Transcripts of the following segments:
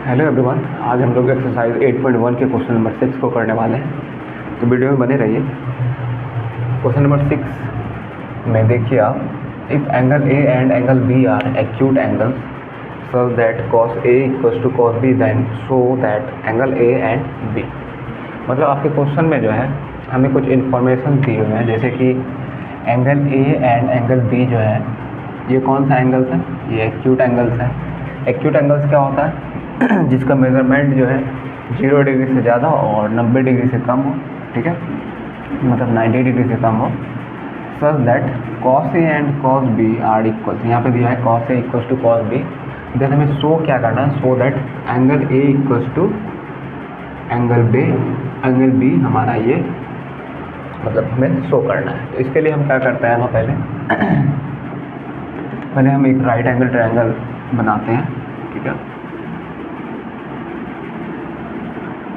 Hello everyone, आज हम लोग एक्सरसाइज 8.1 के क्वेश्चन नंबर 6 को करने वाले हैं, तो वीडियो में बने रहिए। क्वेश्चन नंबर 6 में देखिए आप, if angle A and angle B are acute angles so that cos A equals to cos B then show that angle A and B. मतलब आपके क्वेश्चन में जो है हमें कुछ इन्फॉर्मेशन दी हुई है, जैसे कि angle A and angle B जो है ये कौन सा एंगल्स है, ये एक्यूट एंगल्स है। एक्यूट एंगल्स क्या होता है? जिसका मेजरमेंट जो है 0 डिग्री से ज़्यादा और 90 डिग्री से कम हो, ठीक है, मतलब 90 डिग्री से कम हो, such that cos A and cos B are equal. यहाँ पे दिया है cos A equals to cos B, then हमें शो क्या करना है, show that angle A equals to angle B हमारा ये मतलब हमें शो करना है। तो इसके लिए हम क्या करते हैं ना, पहले हम एक राइट एंगल ट्रायंगल बनाते हैं, ठीक है।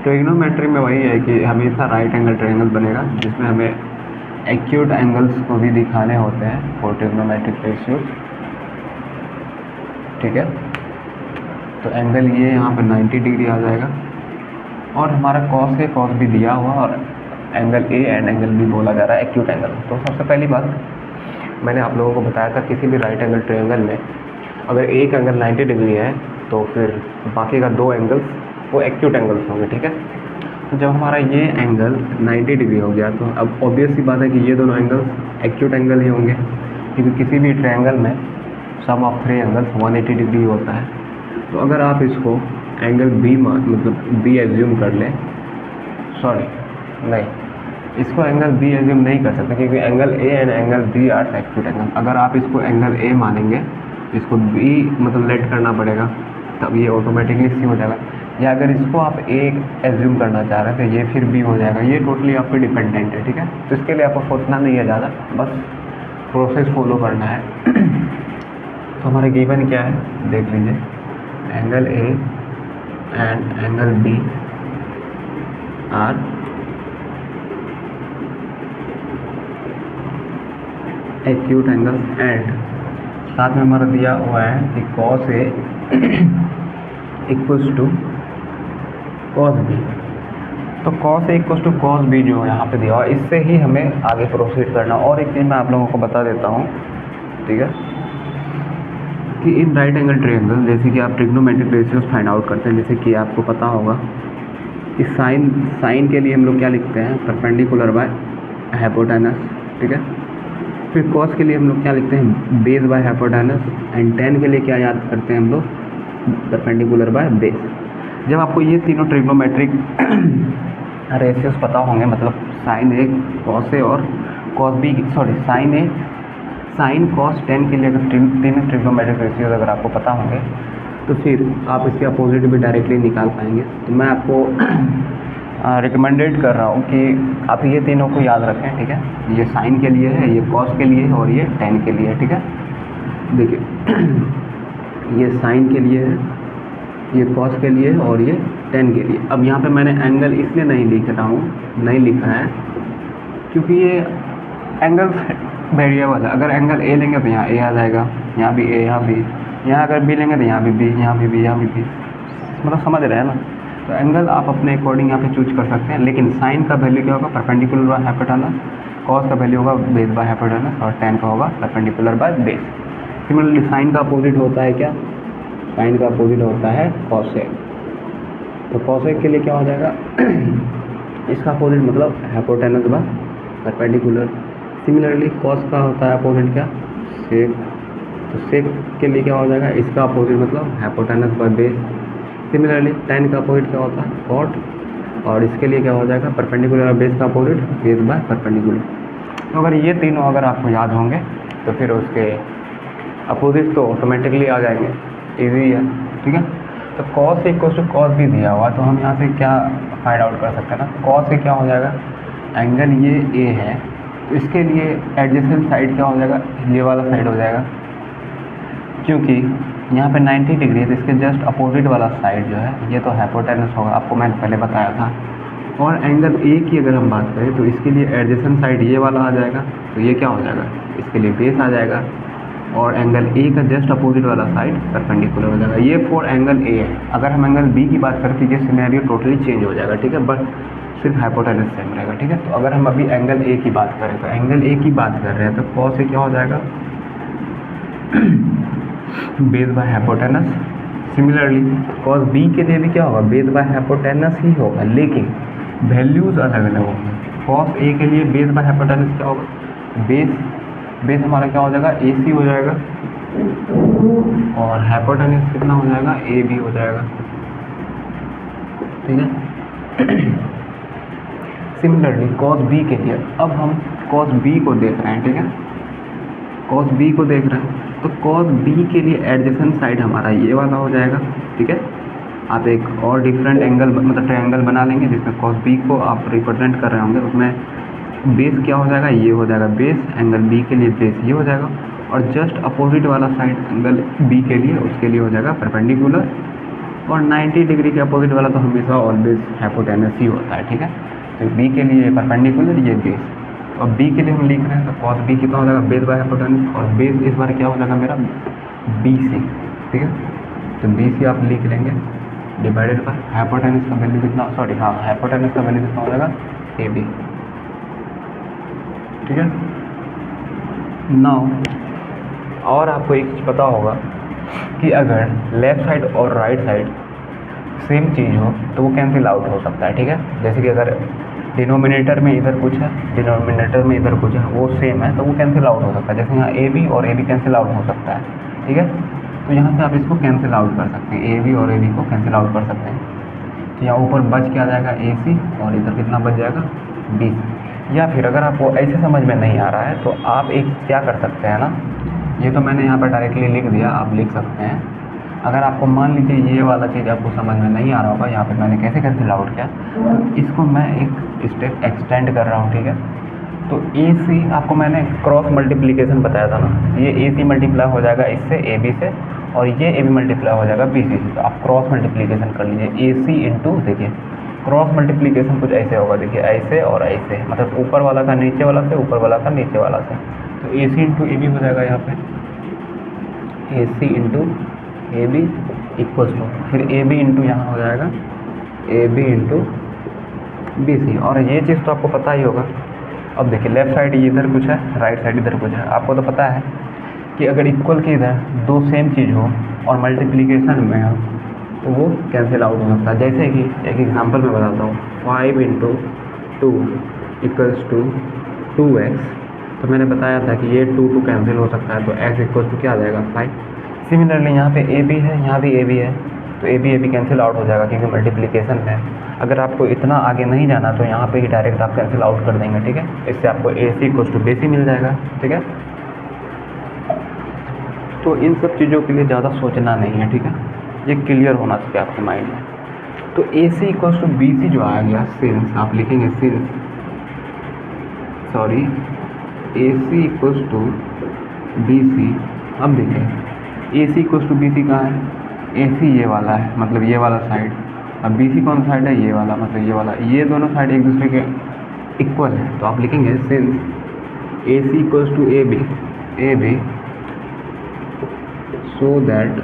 ट्रिग्नोमेट्री में वही है कि हमेशा राइट एंगल ट्रायंगल बनेगा जिसमें हमें एक्यूट एंगल्स को भी दिखाने होते हैं फॉर ट्रिग्नोमेट्रिक रेशियोज, ठीक है। तो एंगल ये यहाँ पे 90 डिग्री आ जाएगा और हमारा cos A cos B दिया हुआ और angle A and angle B बोला जा रहा है एक्यूट एंगल। तो सबसे पहली बात मैंने आप लोगों को बताया था, किसी भी राइट एंगल ट्रायंगल में अगर एक एंगल 90 डिग्री है तो फिर बाकी का दो एंगल्स वो एक्यूट एंगल्स होंगे, ठीक है। तो जब हमारा ये एंगल 90 डिग्री हो गया तो अब ऑब्वियस सी बात है कि ये दोनों एंगल्स एक्यूट एंगल ही होंगे, क्योंकि किसी भी ट्रायंगल में सम ऑफ 3 एंगल्स 180 डिग्री होता है। तो अगर आप इसको एंगल बी मतलब बी एज्यूम कर लें, इसको एंगल बी एज्यूम नहीं कर सकते क्योंकि angle A and angle B are acute angle. अगर आप इसको एंगल ए मानेंगे, इसको बी मतलब लेट करना पड़ेगा, तब ये ऑटोमेटिकली सी हो जाएगा। या अगर इसको आप ए एज्यूम करना चाह रहे हैं तो ये फिर बी हो जाएगा। ये टोटली आप पे डिपेंडेंट है, ठीक है। तो इसके लिए आपको सोचना नहीं है ज़्यादा, बस प्रोसेस फॉलो करना है। तो हमारे गिवन क्या है देख लीजिए, angle A and angle B are acute angles and साथ में हमारा दिया हुआ है कि cos A equals to cos B। तो cos A equals to cos B जो यहाँ पे दिया हुआ है, इससे ही हमें आगे प्रोसीड करना। और एक चीज़ मैं आप लोगों को बता देता हूँ, ठीक है, कि इन राइट एंगल ट्रायंगल जैसे कि आप ट्रिग्नोमेट्रिक रेशियोज फाइंड आउट करते हैं, जैसे कि आपको पता होगा कि साइन के लिए हम लोग क्या लिखते हैं, परपेंडिकुलर बाय हाइपोटेनस, ठीक है। फिर कॉस के लिए हम लोग क्या लिखते हैं, base by hypotenuse, and ten के लिए क्या याद करते हैं हम लोग, परपेंडिकुलर बाय बेस। जब आपको ये तीनों ट्रिग्नोमेट्रिक रेशियोज पता होंगे, मतलब साइन ए कॉस ए और cos B, sine cos tan के लिए अगर तीनों ट्रिग्नोमेट्रिक रेशियोज अगर आपको पता होंगे तो फिर आप इसके अपोजिट भी डायरेक्टली निकाल पाएंगे। तो मैं आपको रिकमेंडेड कर रहा हूँ कि आप ये तीनों को याद रखें, ठीक है। ये साइन के लिए है, ये कॉस के लिए है और ये टेन के लिए है, ठीक है। देखिए ये साइन के लिए है, ये कॉस के लिए है और ये टेन के लिए। अब यहाँ पे मैंने एंगल इसलिए नहीं लिखा है क्योंकि ये एंगल वेरिएबल है। अगर एंगल ए लेंगे तो यहाँ ए आ जाएगा, यहाँ भी ए, यहाँ भी, यहाँ अगर बी लेंगे तो यहाँ भी बी, यहाँ भी बी, यहाँ भी बी, मतलब समझ रहे हैं ना। तो एंगल आप अपने अकॉर्डिंग यहाँ पे चूज कर सकते हैं, लेकिन साइन का वैल्यू क्या होगा, परपेंडिकुलर बाय हाइपोटेनस, कॉस का वैल्यू होगा बेस बाय हाइपोटेनस और टेन का होगा perpendicular by base. Similarly sign का अपोजिट होता है क्या, साइन का अपोजिट होता है कॉसेक। तो कॉसेक के लिए क्या हो जाएगा, इसका अपोजिट मतलब hypotenuse by perpendicular. Similarly cos का होता है अपोजिट क्या, सेक। तो सेक के लिए क्या हो जाएगा, इसका अपोजिट मतलब hypotenuse by base. Similarly ten का अपोजिट क्या होता है, कॉट, और इसके लिए क्या हो जाएगा, परपेंडिकुलर बेस का अपोजिट बेस बाय परपेंडिकुलर। तो अगर ये तीनों अगर आपको याद होंगे तो फिर उसके अपोजिट तो ऑटोमेटिकली आ जाएंगे, इजी है, ठीक है। तो कॉस इक्वल्स टू कॉस भी दिया हुआ, तो हम यहाँ से क्या फाइंड आउट कर सकते हैं ना, कॉस से क्या हो जाएगा, एंगल ये ए है तो इसके लिए एडजेसेंट साइड क्या हो जाएगा, ये वाला साइड हो जाएगा, क्योंकि यहाँ पे 90 डिग्री है तो इसके जस्ट अपोजिट वाला साइड जो है ये तो हाइपोटेनस होगा, आपको मैंने पहले बताया था। और एंगल ए की अगर हम बात करें तो इसके लिए एडजेसेंट साइड ये वाला आ जाएगा, तो ये क्या हो जाएगा, इसके लिए बेस आ जाएगा। और एंगल ए का जस्ट अपोजिट वाला साइड परपेंडिकुलर हो जाएगा। ये फॉर एंगल ए है। अगर हम एंगल बी की बात करें तो ये सिनेरियो टोटली चेंज हो जाएगा, ठीक है, बट सिर्फ हाइपोटेनस सेम रहेगा, ठीक है। तो अगर हम अभी एंगल ए की बात करें तो एंगल ए की बात कर रहे हैं तो कॉस ए क्या हो जाएगा, base by hypotenuse. Similarly cos B के लिए भी क्या होगा, बेस बाय हाइपोटेनस ही होगा, लेकिन वैल्यूज़ अलग अलग होंगे। कॉस ए के लिए बेस बाय हाइपोटेनस क्या होगा, बेस हमारा क्या हो जाएगा, ए सी हो जाएगा, और हाइपोटेनस कितना हो जाएगा, ए बी हो जाएगा, ठीक है। सिमिलरली कॉस बी के लिए अब हम कॉस बी को देख रहे हैं, ठीक है, कॉस बी को देख रहे हैं तो कॉस बी के लिए एडजेसेंट साइड हमारा ये वाला हो जाएगा, ठीक है। आप एक और डिफरेंट एंगल मतलब ट्रायंगल बना लेंगे जिसमें कॉस बी को आप रिप्रेजेंट कर रहे होंगे, उसमें बेस क्या हो जाएगा, ये हो जाएगा बेस, एंगल बी के लिए बेस ये हो जाएगा, और जस्ट अपोजिट वाला साइड एंगल बी के लिए उसके लिए हो जाएगा परपेंडिकुलर, और 90 डिग्री के अपोजिट वाला तो हमेशा ऑलवेज हाइपोटेनस ही होता है, ठीक है। तो बी के लिए परपेंडिकुलर ये बेस, और बी के लिए हम लिख रहे हैं तो कॉस बी कितना हो जाएगा, बेस बाय हाइपोटेनस, और बेस इस बार क्या हो जाएगा मेरा बी सी, ठीक है। तो बी सी आप लिख लेंगे डिवाइडेड बाय हाइपोटेनस का वैल्यू कितना, सॉरी हाँ हाइपोटेनस का वैल्यू कितना हो जाएगा, ए बी, ठीक है। नाउ और आपको एक चीज़ पता होगा कि अगर लेफ़्ट साइड और राइट साइड सेम चीज़ हो तो वो कैंसिल आउट हो सकता है, ठीक है। जैसे कि अगर डिनोमिनेटर में इधर कुछ है, डिनोमिनेटर में इधर कुछ है, वो सेम है तो वो कैंसिल आउट हो सकता है। जैसे यहाँ ए बी और ए बी कैंसिल आउट हो सकता है, ठीक है। तो यहाँ से आप इसको कैंसिल आउट कर सकते हैं, ए बी और ए बी को कैंसिल आउट कर सकते हैं। तो यहाँ ऊपर बच क्या आ जाएगा, ए सी, और इधर कितना बच जाएगा, बी सी। या फिर अगर आपको ऐसे समझ में नहीं आ रहा है तो आप एक क्या कर सकते हैं ना, ये तो मैंने यहाँ पर डायरेक्टली लिख दिया, आप लिख सकते हैं। अगर आपको मान लीजिए ये वाला चीज़ आपको समझ में नहीं आ रहा होगा, यहाँ पे मैंने कैसे कैंसिल आउट किया, तो इसको मैं एक स्टेप एक्सटेंड कर रहा हूँ, ठीक है। तो ए सी आपको मैंने क्रॉस मल्टीप्लिकेशन बताया था ना, ये ए सी मल्टीप्लाई हो जाएगा इससे ए बी से, और ये ए बी मल्टीप्लाई हो जाएगा बी सी से। तो आप क्रॉस मल्टीप्लिकेशन कर लीजिए, ए सी इंटू, देखिए क्रॉस मल्टीप्लिकेशन कुछ ऐसे होगा, देखिए ऐसे और ऐसे, मतलब ऊपर वाला का नीचे वाला से, ऊपर वाला का नीचे वाला से। तो A C into A B हो जाएगा यहाँ पे, A C into A B equals to, फिर ए बी इंटू यहाँ हो जाएगा A B into B C. और ये चीज़ तो आपको पता ही होगा। अब देखिए लेफ़्ट साइड इधर कुछ है, राइट साइड इधर कुछ है, आपको तो पता है कि अगर इक्वल के इधर दो सेम चीज़ हो और मल्टीप्लिकेशन में हो तो वो कैंसिल आउट हो सकता है। जैसे कि एक एग्जांपल मैं बताता हूँ, 5 इंटू 2 इक्वल्स टू 2x। तो मैंने बताया था कि ये 2 कैंसिल हो सकता है, तो x इक्वल्स टू क्या आ जाएगा, 5। सिमिलरली यहाँ पे ए बी है, यहाँ भी ए बी है, तो ए बी कैंसिल आउट हो जाएगा क्योंकि मल्टीप्लिकेशन है। अगर आपको इतना आगे नहीं जाना तो यहाँ पे ही डायरेक्ट आप कैंसिल आउट कर देंगे, ठीक है। इससे आपको ए सी इक्वल्स टू बी सी मिल जाएगा, ठीक है। तो इन सब चीज़ों के लिए ज़्यादा सोचना नहीं है, ठीक है, ये क्लियर होना चाहिए आपके माइंड में। तो A C equals to B C जो आ गया, सिंस आप लिखेंगे since, sorry A C equals to B C. अब देखिए A C equals to B C कहाँ है, ए सी ये वाला है, मतलब ये वाला साइड, अब बी सी कौन सा साइड है, ये वाला, मतलब ये वाला। ये दोनों साइड एक दूसरे के इक्वल है, तो आप लिखेंगे since A C equals to A B so that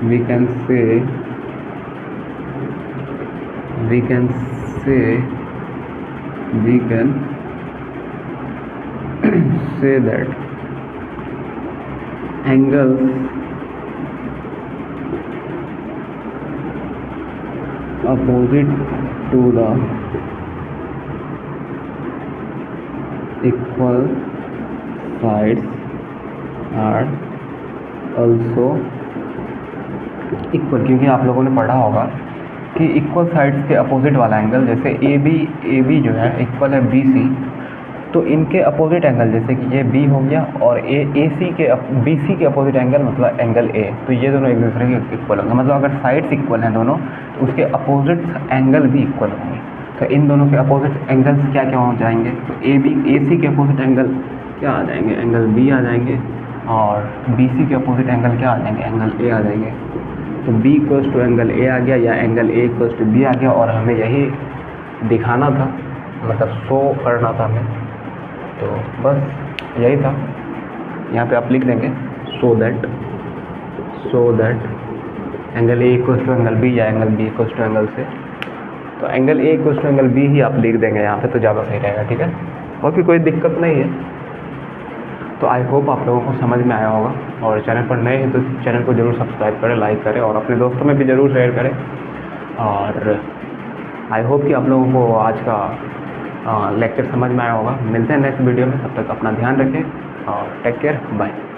we can say that angles opposite to the equal sides are also equal. क्योंकि आप लोगों ने पढ़ा होगा कि इक्वल साइड्स के अपोजिट वाला एंगल, जैसे ए बी जो है इक्वल है बी सी, तो इनके अपोजिट एंगल जैसे कि ये बी हो गया और ए सी के बी सी के अपोजिट एंगल मतलब एंगल ए, तो ये दोनों एक दूसरे के इक्वल होंगे। मतलब अगर साइड्स इक्वल हैं दोनों तो उसके अपोजिट एंगल भी इक्वल होंगे। तो इन दोनों के अपोजिट एंगल्स क्या क्या हो जाएंगे, तो ए सी के अपोजिट एंगल क्या आ जाएंगे, एंगल बी आ जाएंगे, और बी सी के अपोजिट एंगल क्या आ जाएंगे, एंगल ए आ जाएंगे। तो B equals to angle A आ गया या angle A equals to B आ गया, और हमें यही दिखाना था, मतलब शो करना था हमें। तो बस यही था। यहाँ पे आप लिख देंगे so that angle A equals to angle B या angle B equals to angle से। तो angle A equals to angle B ही आप लिख देंगे यहाँ पे, तो ज़्यादा सही रहेगा, ठीक है। और भी कोई दिक्कत नहीं है। तो आई होप आप लोगों को समझ में आया होगा, और चैनल पर नए हैं तो चैनल को ज़रूर सब्सक्राइब करें, लाइक करें और अपने दोस्तों में भी ज़रूर शेयर करें। और आई होप कि आप लोगों को आज का लेक्चर समझ में आया होगा। मिलते हैं नेक्स्ट वीडियो में, तब तक अपना ध्यान रखें और टेक केयर, बाय।